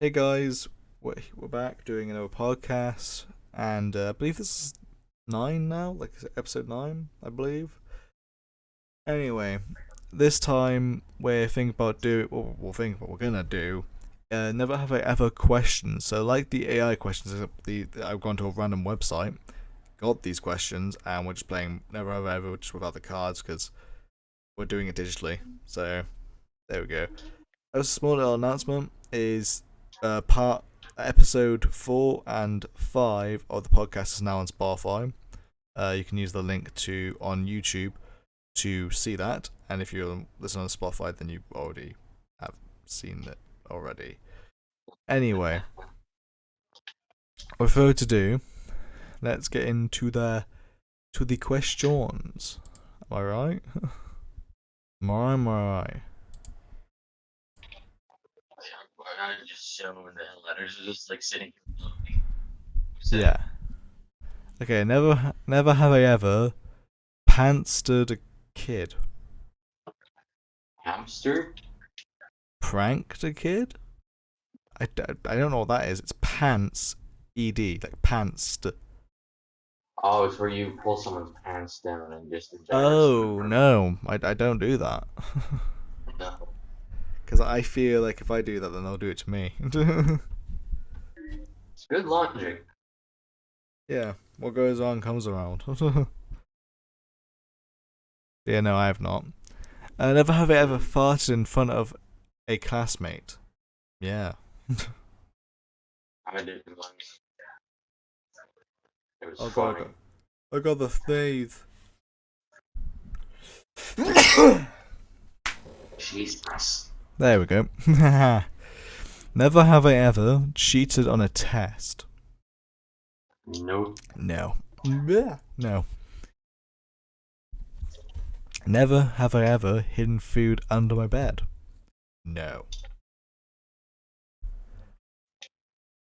Hey guys, we're back doing another podcast, and I believe this is 9 now, like is it episode 9, I believe. Anyway, this time we're thinking about we'll think what we're gonna do. Never have I ever questions. So like the AI questions, I've gone to a random website, got these questions, and we're just playing never have I ever just without the cards because we're doing it digitally. So there we go. A small little announcement is part episode 4 and 5 of the podcast is now on Spotify. You can use the link to on YouTube to see that, and if you're listening on Spotify, then you already have seen it already. Anyway, without further ado, let's get into the questions. Am I right? Am I right? I just show the letters are just like sitting. Yeah. Okay. Never have I ever pantstered a kid. Hamster? Pranked a kid? I don't know what that is. It's pants, ed, like pants. Oh, it's where you pull someone's pants down and just embarrass them in Oh front of no, I don't do that. no. Because I feel like if I do that, then they'll do it to me. It's good logic. Yeah, what goes on comes around. Yeah, no, I have not. Never have I ever farted in front of a classmate. Yeah. I did once. It was Oh god, funny. I got the sneeze. Jesus. There we go. Never have I ever cheated on a test. Nope. No. Yeah. No. Never have I ever hidden food under my bed. No.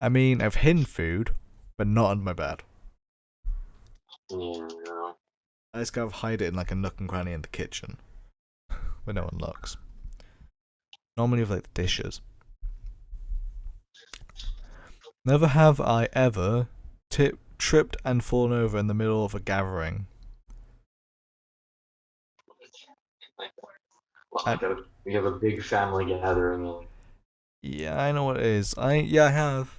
I mean, I've hidden food, but not under my bed. Yeah, no. I just kind of hide it in like a nook and cranny in the kitchen, where no one looks. Normally with like the dishes. Never have I ever tripped and fallen over in the middle of a gathering. I, We have a big family gathering and yeah, I know what it is. I have.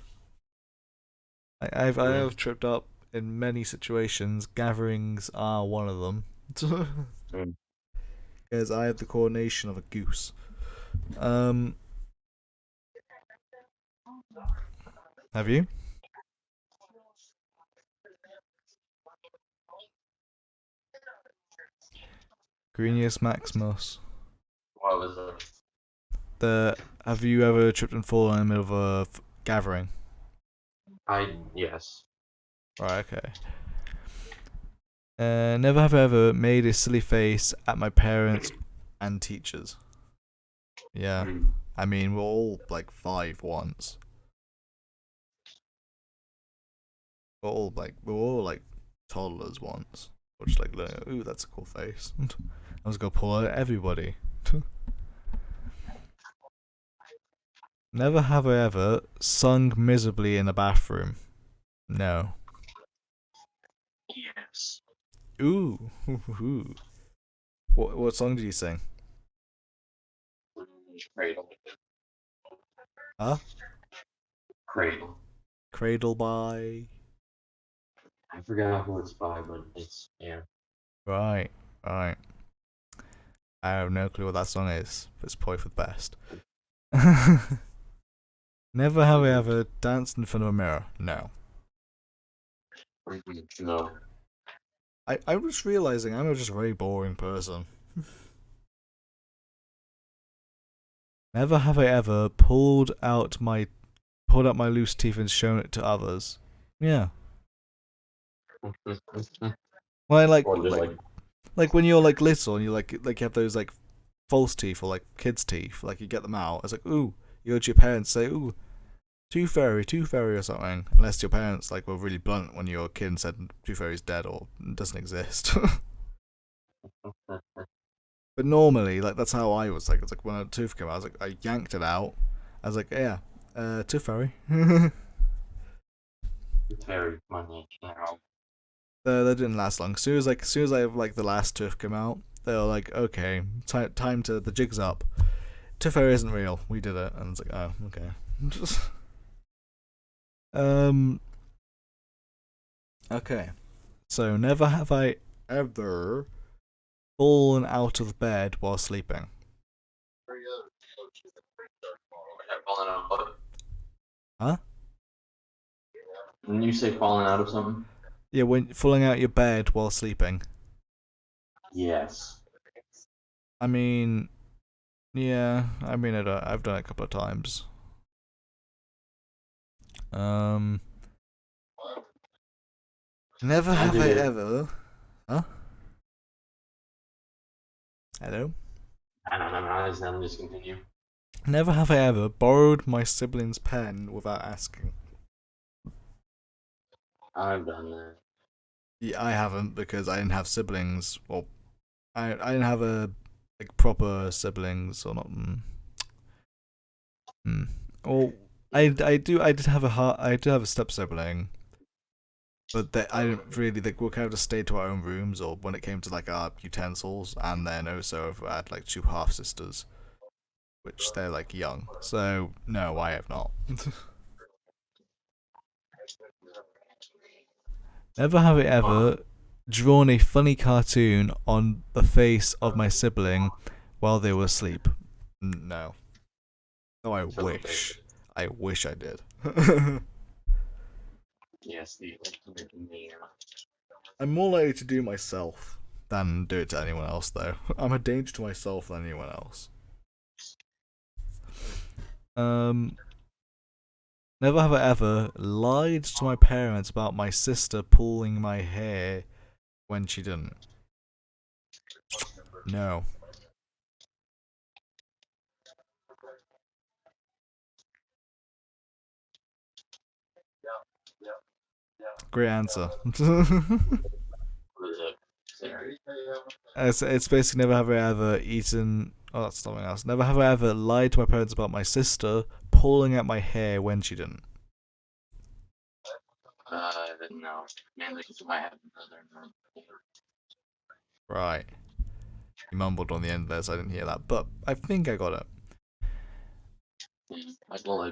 I mm, have tripped up in many situations. Gatherings are one of them. mm. Because I have the coordination of a goose. Um, have you? Greenius Maximus. What was it? The have you ever tripped and fallen in the middle of a gathering? Yes. Right, okay. Never have I ever made a silly face at my parents and teachers. Yeah. Mm. I mean, we're all like 5 once. We're all like toddlers once. We're just like, ooh, that's a cool face. I was gonna pull out everybody. Never have I ever sung miserably in a bathroom. No. Yes. Ooh. Ooh. What song did you sing? Cradle. Huh? Cradle. Cradle by. I forgot who it's by, but it's yeah. Right. Right. I have no clue what that song is, but it's probably for the best. Never have I ever danced in front of a mirror. No. No. I'm just realizing I'm just a very boring person. Never have I ever pulled out my loose teeth and shown it to others. Yeah. Well, I like Or just like like like when you're like little and you like you have those like false teeth or like kids' teeth, like you get them out. It's like ooh, you go to your parents say ooh, tooth fairy or something. Unless your parents like were really blunt when you were a kid and said tooth fairy's dead or doesn't exist. But normally, like that's how I was. Like it's like when a tooth came out, I was like I yanked it out. I was like yeah, Tooth Fairy. It's very funny. You know. They didn't last long. As soon as the last tooth came out, they were like, okay, time to the jig's up. Tooth Fairy isn't real. We did it, and it's like, oh, okay. um. Okay. So never have I ever fallen out of bed while sleeping. Falling out of what? Huh? When you say falling out of something? Yeah, when falling out your bed while sleeping. Yes. I mean, yeah. I mean, I've done it a couple of times. Um. Never I have did I it. ever. Huh? Hello. I don't know. I'll just continue. Never have I ever borrowed my sibling's pen without asking. I've done that. Yeah, I haven't because I didn't have siblings. Well, I didn't have a like proper siblings or not. Hmm. Well, I did have I did have a step sibling, but I didn't really like we kind of just stayed to our own rooms or when it came to like our utensils, and then also I had like two half sisters, which they're like young. So no, I have not. Never have I Huh. ever drawn a funny cartoon on the face of my sibling while they were asleep. No. No, I So the basic. wish. I wish I did. Yes, the ultimate meme. I'm more likely to do myself than do it to anyone else, though. I'm a danger to myself than anyone else. Um, never have I ever lied to my parents about my sister pulling my hair when she didn't. No. Great answer. What is it? Sorry. It's basically never have I ever eaten. Oh, that's something else. Never have I ever lied to my parents about my sister pulling at my hair when she didn't. No. Mainly because I have a brother. Right. You mumbled on the end there, so I didn't hear that, but I think I got it.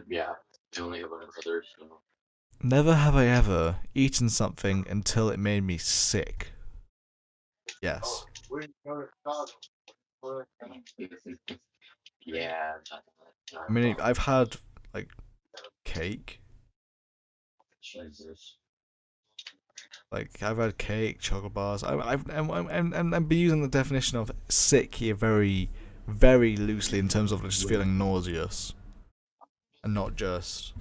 Yeah. I only have one brother, so. Never have I ever eaten something until it made me sick. Yes. Yeah. I mean, I've had like cake. Jesus. Like I've had cake, chocolate bars. I'm using the definition of sick here very, very loosely in terms of just feeling nauseous and not just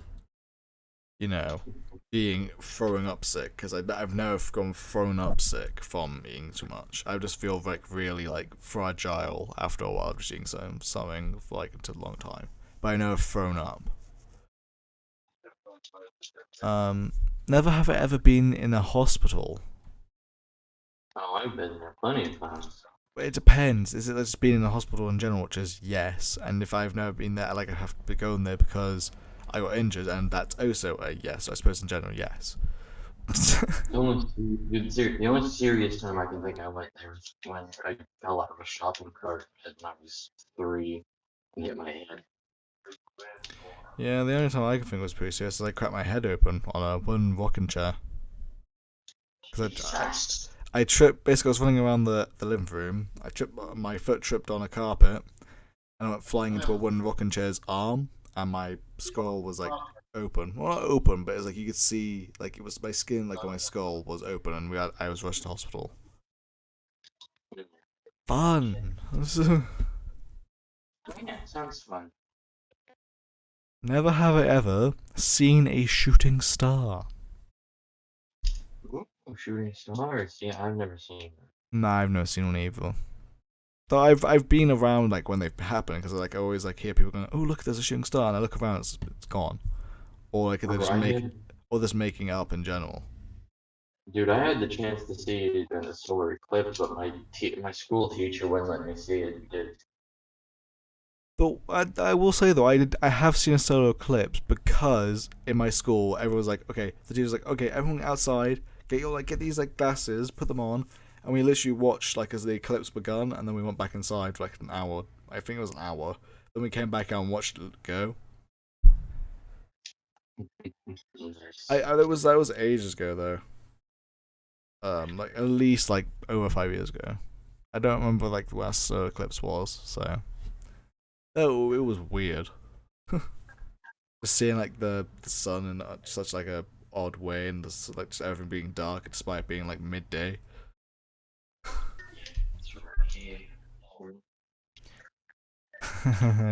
being throwing up sick because I've never gone thrown up sick from eating too much. I just feel like really like fragile after a while of just eating something for like a long time. But I know I've thrown up. Um, never have I ever been in a hospital. Oh, I've been there plenty of times. It depends. Is it just being in a hospital in general, which is yes, and if I've never been there, like I have to be going there because I got injured, and that's also a yes. I suppose in general, yes. The only serious time I can think I went there was when I fell out of a shopping cart when I was 3 and hit my head. Yeah, the only time I can think was pretty serious is I cracked my head open on a wooden rocking chair because Jesus. I tripped. Basically, I was running around the living room. I tripped. My foot tripped on a carpet, and I went flying into a wooden rocking chair's arm, and my skull was like open. Well, not open, but it's like you could see, like it was my skin, like on my skull was open, and I was rushed to hospital. Fun. Yeah, sounds fun. Never have I ever seen a shooting star. Ooh, shooting stars. Yeah, I've never seen that. Nah, I've never seen one either. Though I've been around like when they happen because like I always like hear people going, "Oh look, there's a shooting star," and I look around, it's gone, or like they're Bro, just or just making it up in general. dude, I had the chance to see it in a solar eclipse, but my school teacher wouldn't let me see it. He did. But I will say though, I have seen a solo eclipse because in my school everyone was like, okay, the teacher was like, okay, everyone outside, get these like glasses, put them on, and we literally watched like as the eclipse begun, and then we went back inside for like an hour. I think it was an hour. Then we came back out and watched it go. Nice. That was ages ago though. Like at least like over 5 years ago. I don't remember like the last solar eclipse was. So oh, it was weird. Just seeing like the sun in such like a odd way, and just, like just everything being dark despite being like midday.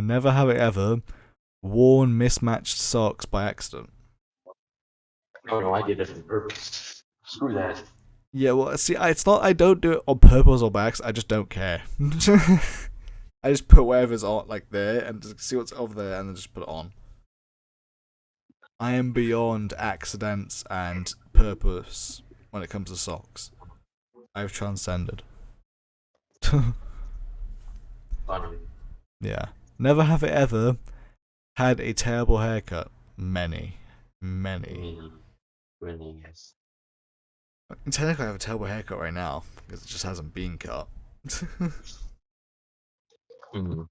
Never have it ever worn mismatched socks by accident. Oh no, I did it on purpose. Screw that. Yeah, well, see, it's not. I don't do it on purpose or by accident. I just don't care. I just put whatever's on like there and just see what's over there, and then just put it on. I am beyond accidents and purpose when it comes to socks. I've transcended. Funny. Yeah. Never have it ever had a terrible haircut. Many. Many. Many, yes. Technically, I have a terrible haircut right now because it just hasn't been cut. Mm.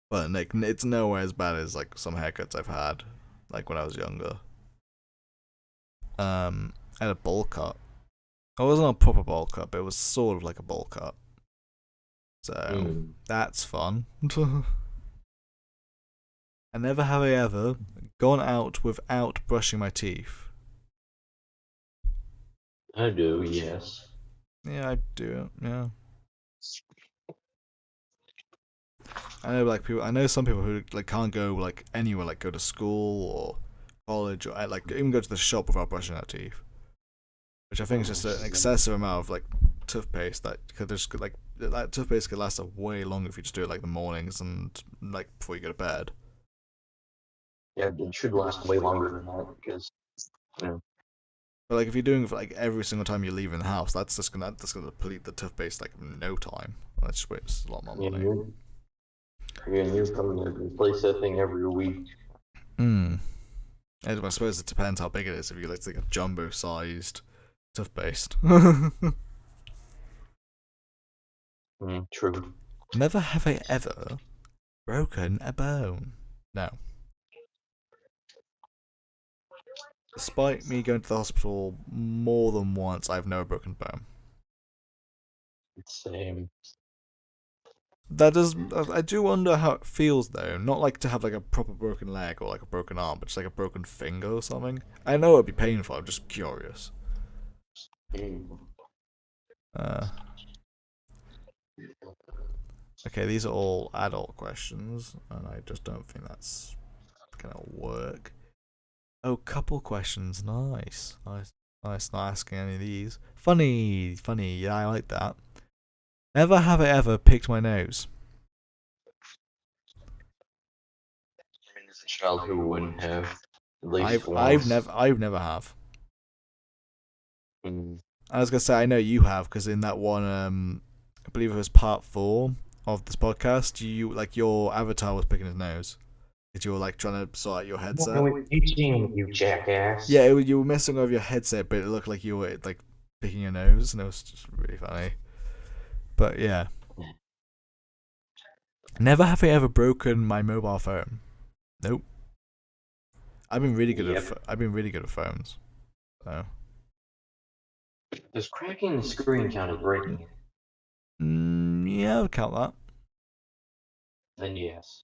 But like, it's nowhere as bad as like some haircuts I've had, like when I was younger. I had a bowl cut. It wasn't a proper bowl cut, but it was sort of like a bowl cut. So that's fun. And never have I ever gone out without brushing my teeth. I do, yes. Yeah, I do it. Yeah. I know like people. I know some people who like can't go like anywhere, like go to school or college or like even go to the shop without brushing their teeth. Which I think is just an excessive amount of like toothpaste that could just like that toothpaste could last a way longer if you just do it like the mornings and like before you go to bed. Yeah, it should last way longer than that because, you know, But like if you're doing it for like every single time you leave in the house, that's gonna deplete the toothpaste like in no time. That's just wastes a lot more money. you're coming to replace that thing every week. Hmm. I suppose it depends how big it is. If you like a jumbo-sized toothpaste. True. Never have I ever broken a bone. No. Despite me going to the hospital more than once, I've never broken a bone. Same. That does. I do wonder how it feels though. Not like to have like a proper broken leg or like a broken arm, but just like a broken finger or something. I know it'd be painful. I'm just curious. Uh, okay, these are all adult questions, and I just don't think that's gonna work. Oh, couple questions. Nice, nice, nice. Not asking any of these. Funny, funny. Yeah, I like that. Never have I ever picked my nose. I mean, as a child who wouldn't have at least once. I've never have. Mm. I was gonna say I know you have because in that one, I believe it was part 4 of this podcast. You like your avatar was picking his nose because you were like trying to sort out your headset. I was teaching you, jackass. Yeah, you were messing with your headset, but it looked like you were like picking your nose, and it was just really funny. But yeah, never have I ever broken my mobile phone. Nope. I've been really good at phones. So. Does cracking the screen count as breaking it? Yeah, I would count that. Then yes.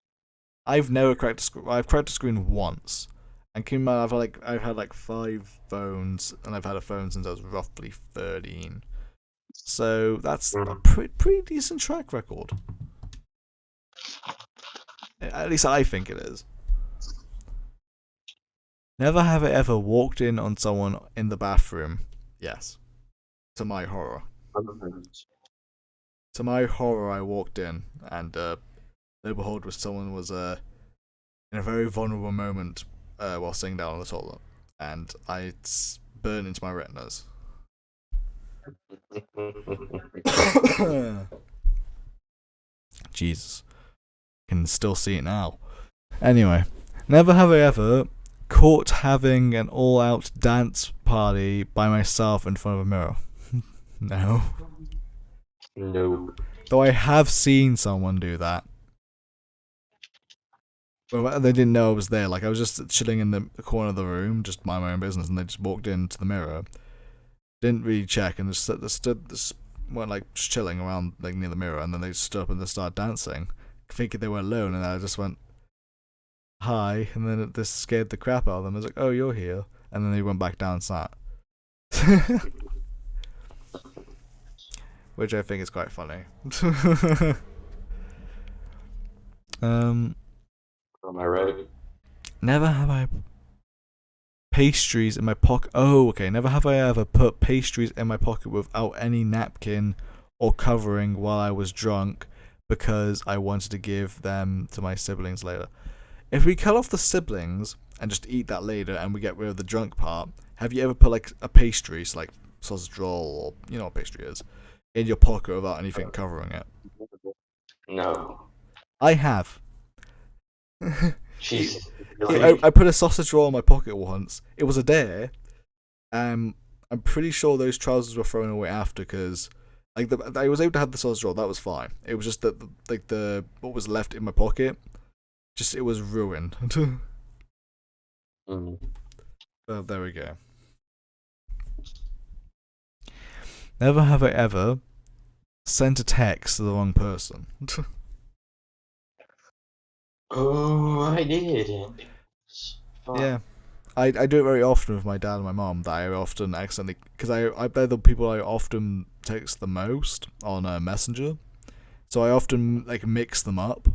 I've never cracked a screen. I've cracked a screen once, and keep in mind I've had like 5 phones, and I've had a phone since I was roughly 13. So that's a pretty decent track record. At least I think it is. Never have I ever walked in on someone in the bathroom. Yes. To my horror. To my horror, I walked in, and lo and behold, someone was in a very vulnerable moment while sitting down on the toilet, and I burned into my retinas. Jesus. can still see it now. Anyway, never have I ever caught having an all-out dance party by myself in front of a mirror. No. Nope. Though I have seen someone do that. Well, they didn't know I was there. Like, I was just chilling in the corner of the room, just mind my own business, and they just walked into the mirror. Didn't really check, and just went like just chilling around like near the mirror, and then they stood up and they started dancing, thinking they were alone, and I just went hi, and then it just scared the crap out of them. I was like, "Oh, you're here," and then they went back down and sat, which I think is quite funny. um, Am I right? never have I pastries in my pocket. Oh, okay. Never have I ever put pastries in my pocket without any napkin or covering while I was drunk because I wanted to give them to my siblings later. If we cut off the siblings and just eat that later and we get rid of the drunk part, have you ever put like a pastry, so like sausage roll or you know what pastry is, in your pocket without anything covering it? No. I have. Jesus. I put a sausage roll in my pocket once. It was a dare. I'm pretty sure those trousers were thrown away after because like I was able to have the sausage roll. That was fine. It was just that the what was left in my pocket, just it was ruined. Mm. There we go. Never have I ever sent a text to the wrong person. Oh, I did. Yeah. I do it very often with my dad and my mom. That I often accidentally because they're the people I often text the most on Messenger, so I often like mix them up.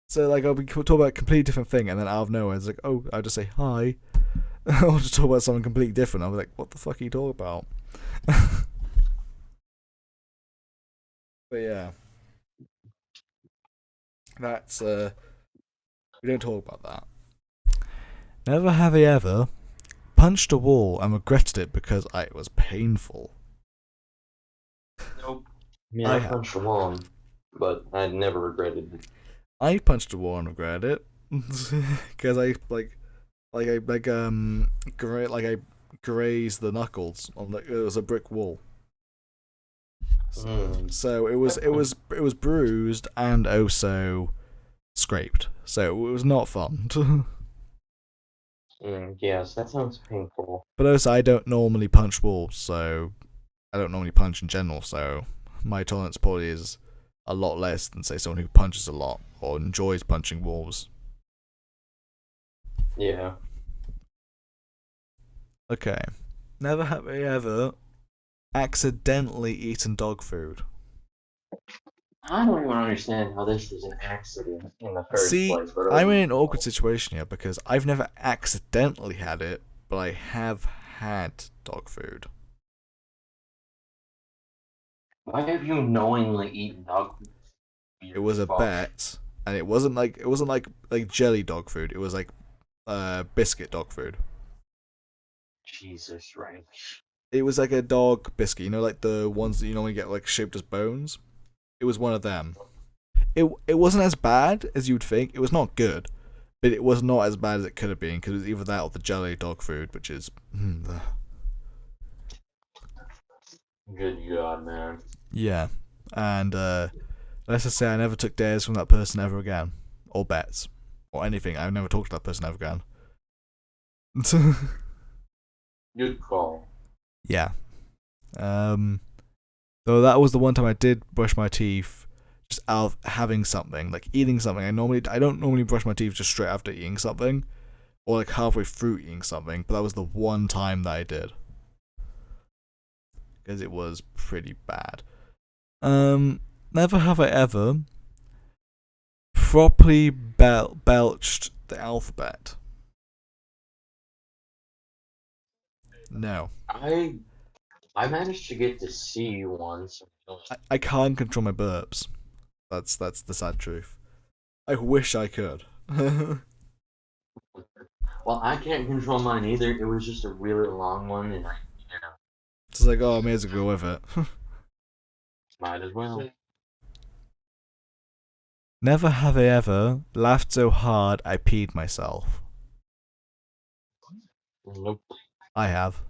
So like I'll be talking about a completely different thing, and then out of nowhere it's like, oh, I'll just say hi. I'll just talk about something completely different. I'll be like, what the fuck are you talking about? But yeah, that's we don't talk about that. Never have I ever punched a wall and regretted it because it was painful. Nope. Yeah, I I have. punched a wall, but I never regretted it. I punched a wall and regretted it because I I grazed the knuckles on it was a brick wall. Mm. So it was bruised and also scraped. So it was not fun. Yes, that sounds painful. But also I don't normally punch walls, so I don't normally punch in general, so my tolerance probably is a lot less than say someone who punches a lot or enjoys punching walls. Yeah. Okay. Never have I ever accidentally eaten dog food. I don't even understand how this is an accident in the first See, place, but I'm in an awkward situation here because I've never accidentally had it, but I have had dog food. why have you knowingly eaten dog food? It Weird was a fuck. bet, and it wasn't like jelly dog food. It was like biscuit dog food. Jesus, right? It was like a dog biscuit, like the ones that you normally get like shaped as bones. It was one of them. It wasn't as bad as you'd think. It was not good, but it was not as bad as it could have been because it was either that or the jelly dog food, which is Good God, man. yeah. And let's just say I never took dares from that person ever again, or bets, or anything. I've never talked to that person ever again. Good call. Yeah. Though that was the one time I did brush my teeth just out of having something, like eating something. I don't normally brush my teeth just straight after eating something, or like halfway through eating something. But that was the one time that I did because it was pretty bad. Never have I ever properly belched the alphabet. No. I managed to get to see once. I can't control my burps. That's the sad truth. I wish I could. Well, I can't control mine either. It was just a really long one, and It's like, oh, I may as well go with it. might as well. Never have I ever laughed so hard I peed myself. Nope. I have.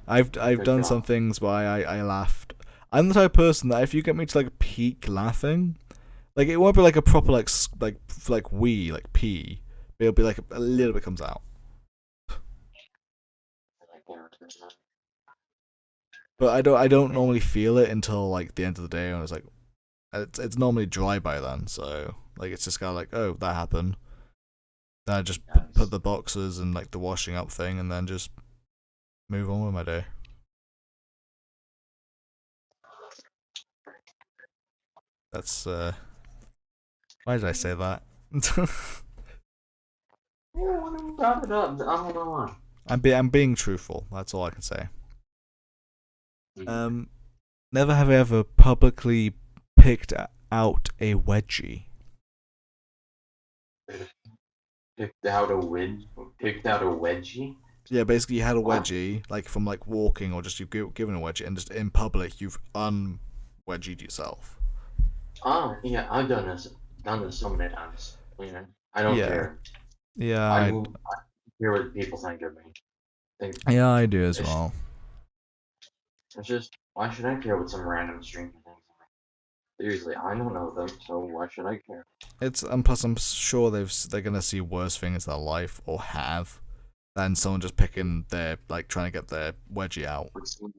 I've Good done job. some things where I laughed. I'm the type of person that if you get me to like peak laughing, like it won't be like a proper like wee like pee, but it'll be like a little bit comes out. I can't. But I don't normally feel it until like the end of the day, and it's like it's normally dry by then, so like it's just kind of like, oh, that happened. Then I just put Nice. the boxes and like the washing up thing, and then just move on with my day. That's why did I say that? Yeah, when I brought it up, I don't know why. I'm being truthful. That's all I can say. Hmm. Um, never have I ever publicly picked out a wedgie. Picked out a picked out a wedgie. Yeah, basically you had a What? wedgie, like from like walking or just you've given a wedgie, and just in public you've unwedgied yourself. Oh, yeah, I've done this so many times. You know, I don't Yeah, care. yeah, I don't care what people think of me. Think I do as it's, well. it's just why should I care what some random stranger thinks of me? Seriously, I don't know them, so why should I care? It's and plus I'm sure they're gonna see worse things in their life or have than someone just picking their like trying to get their wedgie out. With someone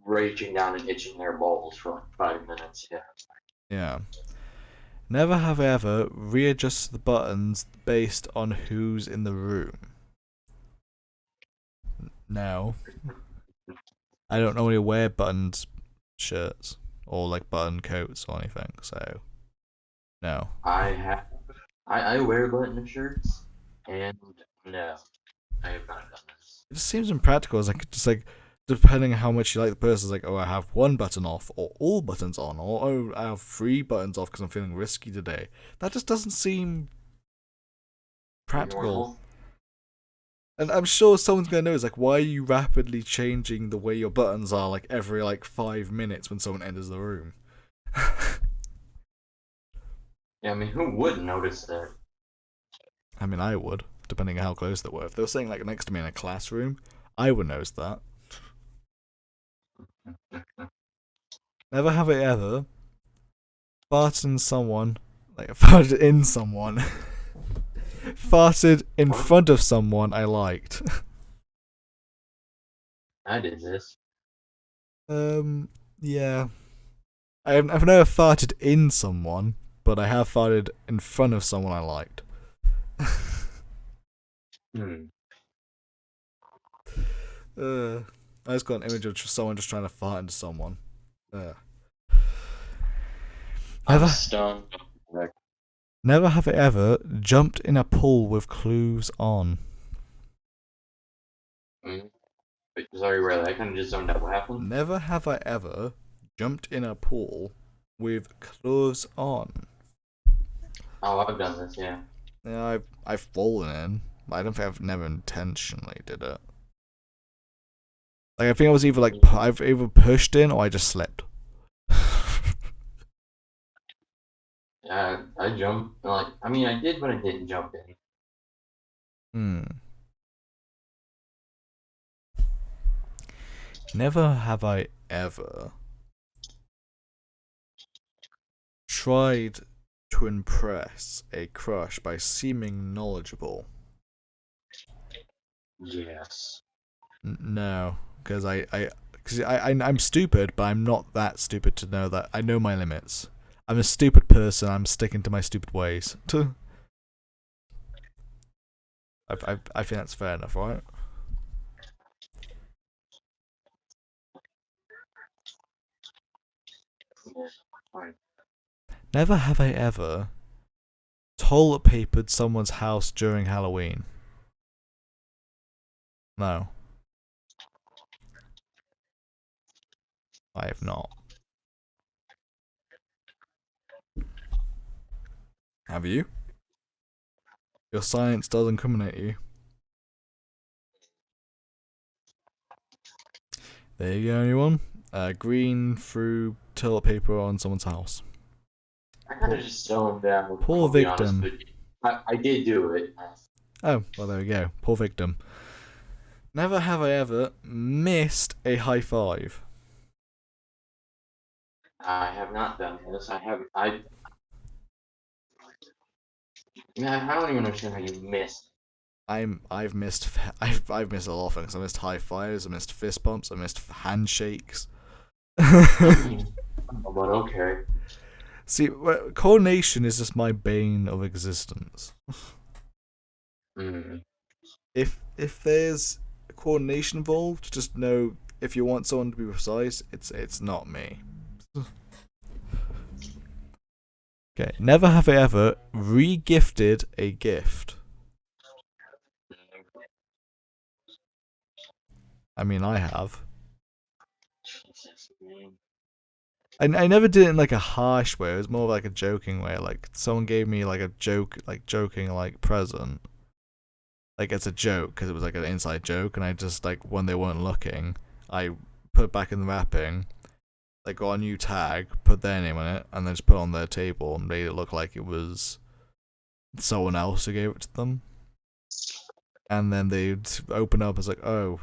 raging down and itching their balls for like 5 minutes. Yeah. Yeah. Never have I ever readjusted the buttons based on who's in the room. No. I don't normally wear buttoned shirts or like button coats or anything, so no. I have I wear button shirts, and no, I have not done this. It just seems impractical. It's like just like depending on how much you like the person, it's like, oh, I have one button off or all buttons on, or oh, I have three buttons off because I'm feeling risky today. That just doesn't seem practical. Normal. And I'm sure someone's gonna know. It's like, why are you rapidly changing the way your buttons are like every like 5 minutes when someone enters the room? Yeah, I mean, who would notice that? I mean, I would, depending on how close they were. If they were sitting like next to me in a classroom, I would notice that. Never have I ever farted in someone, like farted in someone, farted in What? front of someone I liked. I did this. Yeah, I've never farted in someone, but I have farted in front of someone I liked. Hmm. I just got an image of someone just trying to fart into someone. Uh, I'm never, stunned. Like, never have I ever jumped in a pool with clothes on. mm. Wait, sorry, really. I kind of just zoned out. What happened? Never have I ever jumped in a pool with clothes on. Oh, I've done this. Yeah. Yeah, I've fallen in, but I don't think I've never intentionally did it. Like I think I was either like I've either pushed in or I just slipped. Yeah, I jumped. Like, I mean, I did, but I didn't jump in. Hmm. Never have I ever tried to impress a crush by seeming knowledgeable. Yes. No, because I'm stupid, but I'm not that stupid to know that I know my limits. I'm a stupid person. I'm sticking to my stupid ways. I think that's fair enough, right? Yeah. Fine. Never have I ever toilet papered someone's house during Halloween. No, I have not. Have you? Your science does incriminate you. There you go, anyone. Green through toilet paper on someone's house. I kind Poor, of just zoned down. poor I'll be honest victim. with you. I did do it. Oh, well, there we go. Poor victim. Never have I ever missed a high five. I have not done this. I have. Man, I don't even understand how you missed. I've missed I've missed a lot of things. I missed high fives. I missed fist bumps. I missed handshakes. I mean, but okay. See, coordination is just my bane of existence. Mm. If there's coordination involved, just know if you want someone to be precise, it's not me. Okay, never have I ever re-gifted a gift. I mean, I have. Jesus, man. I never did it in like a harsh way. It was more like a joking way. Like someone gave me like a joke, like joking like present, like it's a joke because it was like an inside joke, and I just like when they weren't looking, I put it back in the wrapping, like got a new tag, put their name on it, and then just put it on their table and made it look like it was someone else who gave it to them. And then they'd open up as like, oh,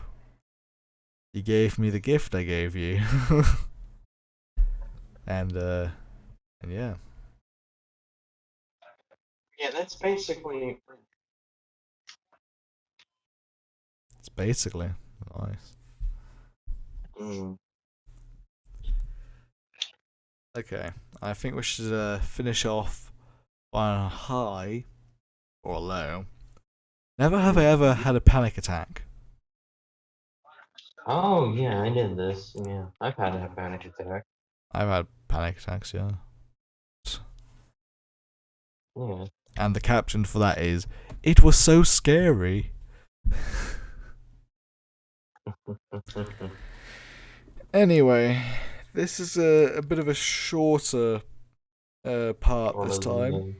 you gave me the gift I gave you, and and yeah, Yeah, that's basically. it's basically nice. Mm. Okay, I think we should finish off on a high or a low. Never have I ever had a panic attack. Oh yeah, I did this. Yeah, I've had a panic attack. I've had panic attacks, yeah. Yeah. And the caption for that is, "It was so scary." Anyway, this is a bit of a shorter part One this of time, the.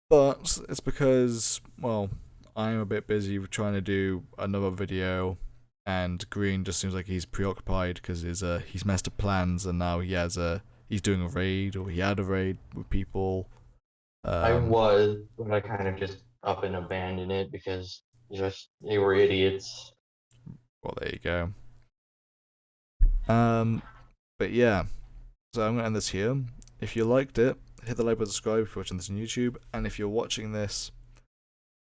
but it's because, well, I'm a bit busy trying to do another video, and Green just seems like he's preoccupied because he's messed up plans, and now he's doing a raid, or he had a raid with people. I Um, was, but I kind of just up and abandoned it because just they were idiots. well, there you go. But yeah, so I'm gonna end this here. If you liked it, hit the like button, subscribe if you're watching this on YouTube, and if you're watching this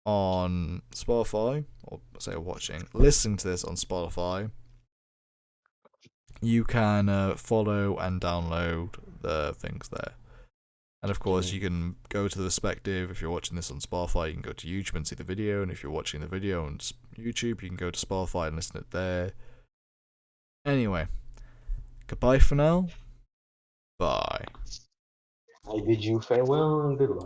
on Spotify, or say listening to this on Spotify, you can follow and download the things there. And of course, you can go to the respective. If you're watching this on Spotify, you can go to YouTube and see the video. And if you're watching the video on YouTube, you can go to Spotify and listen to it there. Anyway, goodbye for now. Bye. I bid you farewell and good luck.